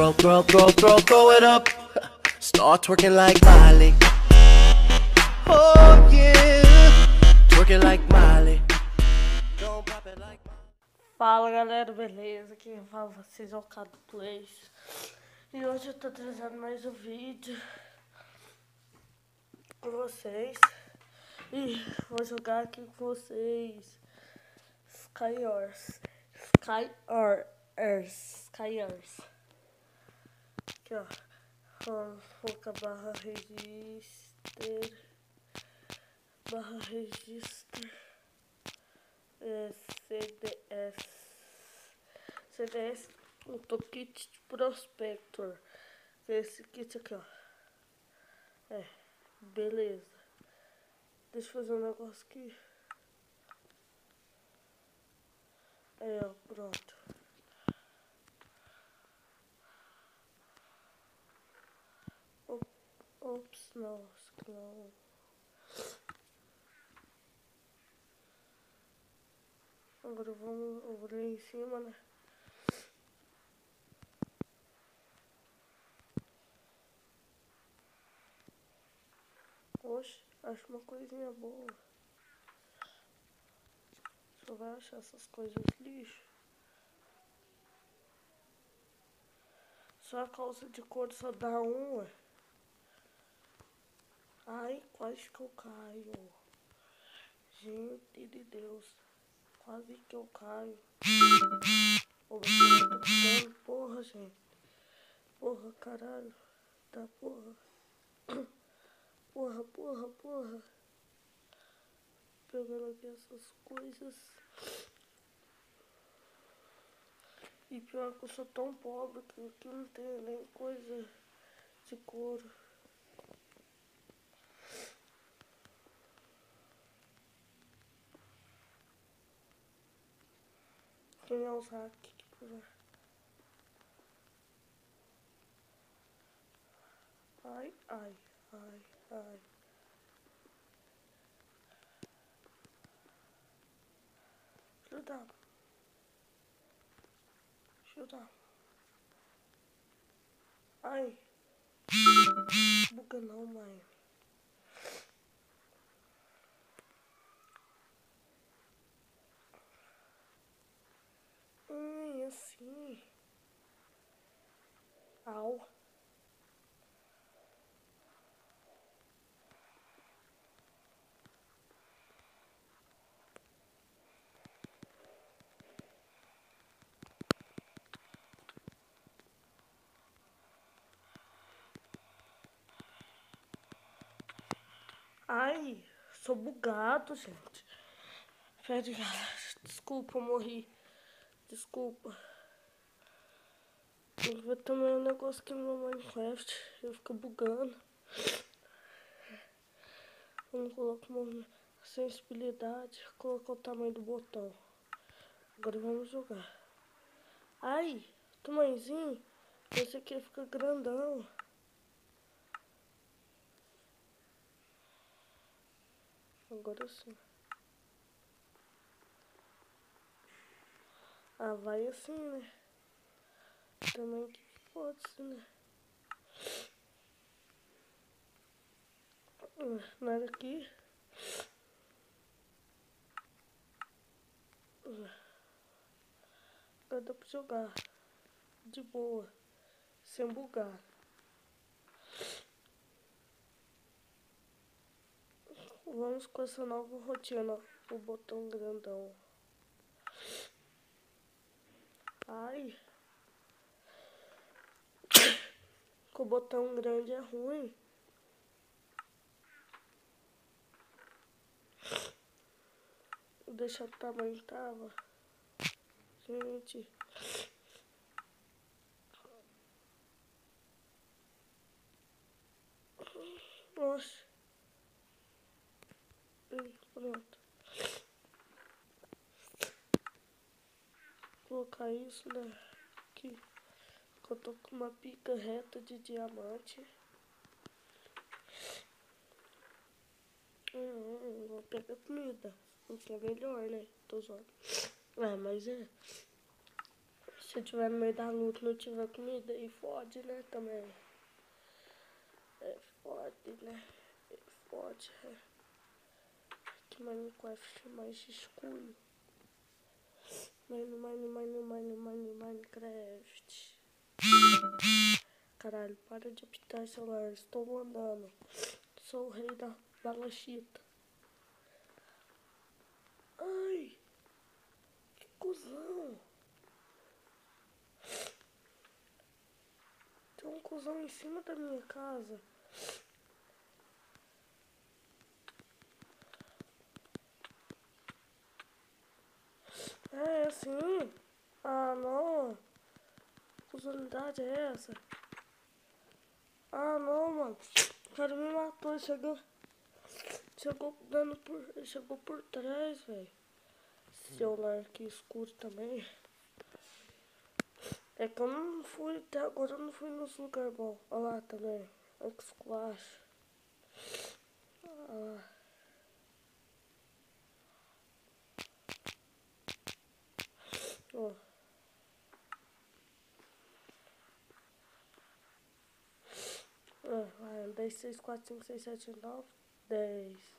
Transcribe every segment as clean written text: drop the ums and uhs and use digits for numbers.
Throw it up. Start twerking like Miley. Oh yeah, twerking like Miley. Don't pop it like Miley. Fala galera, beleza? Quem fala vocês é o Cado Plays. E hoje eu tô trazendo mais um vídeo com vocês. E vou jogar aqui com vocês Skywars. Aqui ó, vou colocar /register CDS, um kit de Prospector, que é esse kit aqui ó. Beleza, deixa eu fazer um negócio aqui. Ó, pronto. Ops, nossa, não. Agora eu vou ler em cima, né? Oxe, acho uma coisinha boa. Só vai achar essas coisas lixo. Só a calça de couro só dá um, ué. Ai, quase que eu caio. Gente de Deus. Quase que eu caio. Ô, eu tô ficando, porra, gente. Porra, caralho. Tá, porra. Porra. Pegando aqui essas coisas. E pior que eu sou tão pobre que aqui não tem nem coisa de couro. Quem é os hack aqui por lá? Ai. Deixa eu dar. Ai. Buga não, mãe. Assim. Au. Ai, sou bugado, gente. Pede, desculpa, eu morri. Desculpa. Eu vou também um negócio aqui no Minecraft. Eu fico bugando. Eu não coloco uma sensibilidade. Colocar o tamanho do botão. Agora vamos jogar. Ai, tamanhozinho. Esse aqui fica grandão. Agora sim. Ah, vai assim, né? Também que pode ser, né? Nada aqui. Agora dá pra jogar de boa, sem bugar. Vamos com essa nova rotina, o botão grandão. Ai, com o botão grande é ruim. Vou deixar o tamanho que tava. Gente. Nossa. Pronto. Vou colocar isso, né? Aqui. Eu tô com uma pica reta de diamante. Vou pegar comida. O que é melhor, né? Tô zoando. Mas é. Se eu tiver no meio da luta e não tiver comida, aí fode, né, também. É, fode, né? É, fode, é. Que Minecraft é mais escuro. Minecraft. Caralho, para de apitar celular. Estou andando. Sou o rei da balachita. Ai, que cuzão. Tem um cuzão em cima da minha casa. É assim? Ah, não. Que cuzonidade é essa? Ah, não, mano. O cara me matou. Chegou por trás, velho. Celular aqui escuro também. É que eu não fui, até agora eu não fui nos lugares bons. Olha lá também. Olha que esculacho. Olha lá. Ó. Vai, 1, 2, 3, 4, 5, 6, 7, 9, 10.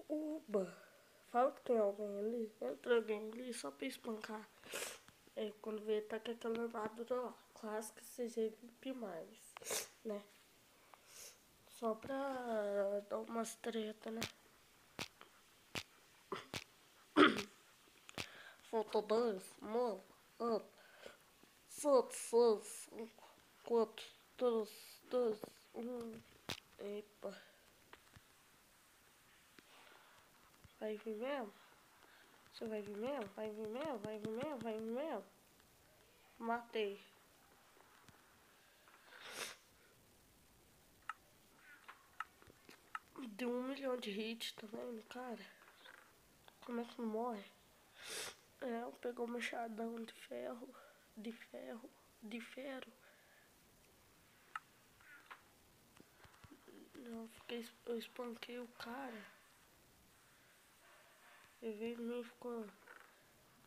Uba. Fala que tem alguém ali. Entra alguém ali só pra espancar. É, quando vê, tá com aquela armadura lá. Clássica CGVP+, né? Só pra dar umas treta, né? Faltou 2, 1, 4, 2, 1. Epa. Vai vir mesmo? Você vai vir mesmo? Vai vir mesmo? Vai vir mesmo? Vai vir mesmo? Matei. Deu 1 milhão de hits também, cara. Como é que não morre? É, pegou o machadão de ferro. De ferro. Eu espanquei o cara. Eu vi ele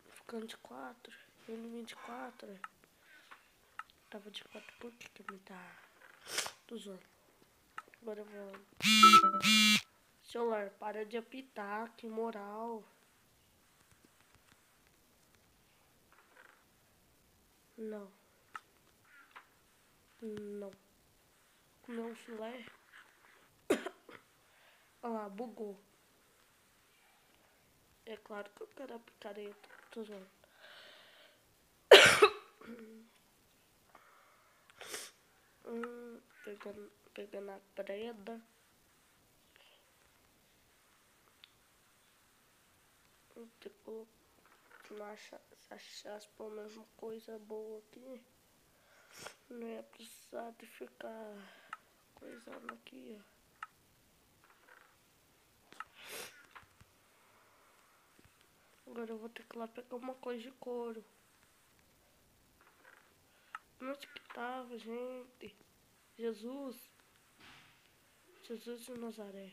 ficando de 4. Ele me de 4. Tava de 4, por que me tá? Tô zoando. Agora eu vou. Celular, para de apitar, que moral. Não. Comeu um filé. Olha lá, bugou. É claro que eu quero a picareta. Tô zoando. Pegando a preda. Vou ter que achar pelo menos uma coisa boa aqui. Não ia precisar de ficar coisando aqui, ó. Agora eu vou ter que ir lá pegar uma coisa de couro. Onde que tava, gente? Jesus de Nazaré.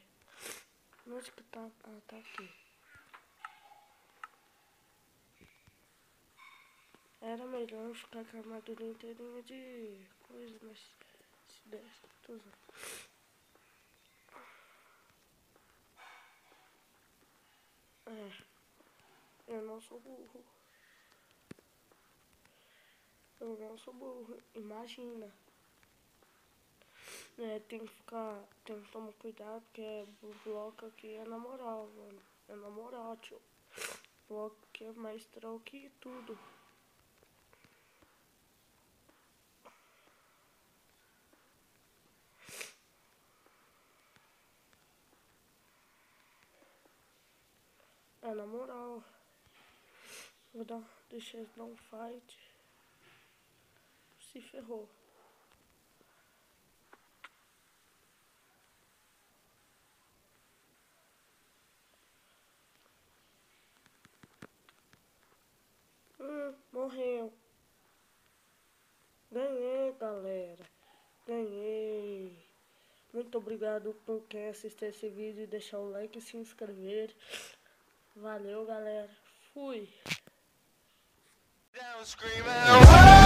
Onde que tá? Ah, tá aqui. Era melhor ficar com a armadura inteirinha de coisa, mas se desse, tô usando. É, eu não sou burro. Imagina. É, tem que tomar cuidado, porque o bloco aqui é na moral, mano. É na moral, tio. O bloco aqui é mais troll que tudo. É na moral. Deixa eles dar um fight. Se ferrou. Morreu. Ganhei, galera. Ganhei. Muito obrigado por quem assistiu esse vídeo. Deixar o like e se inscrever. Valeu, galera. Fui. Screaming,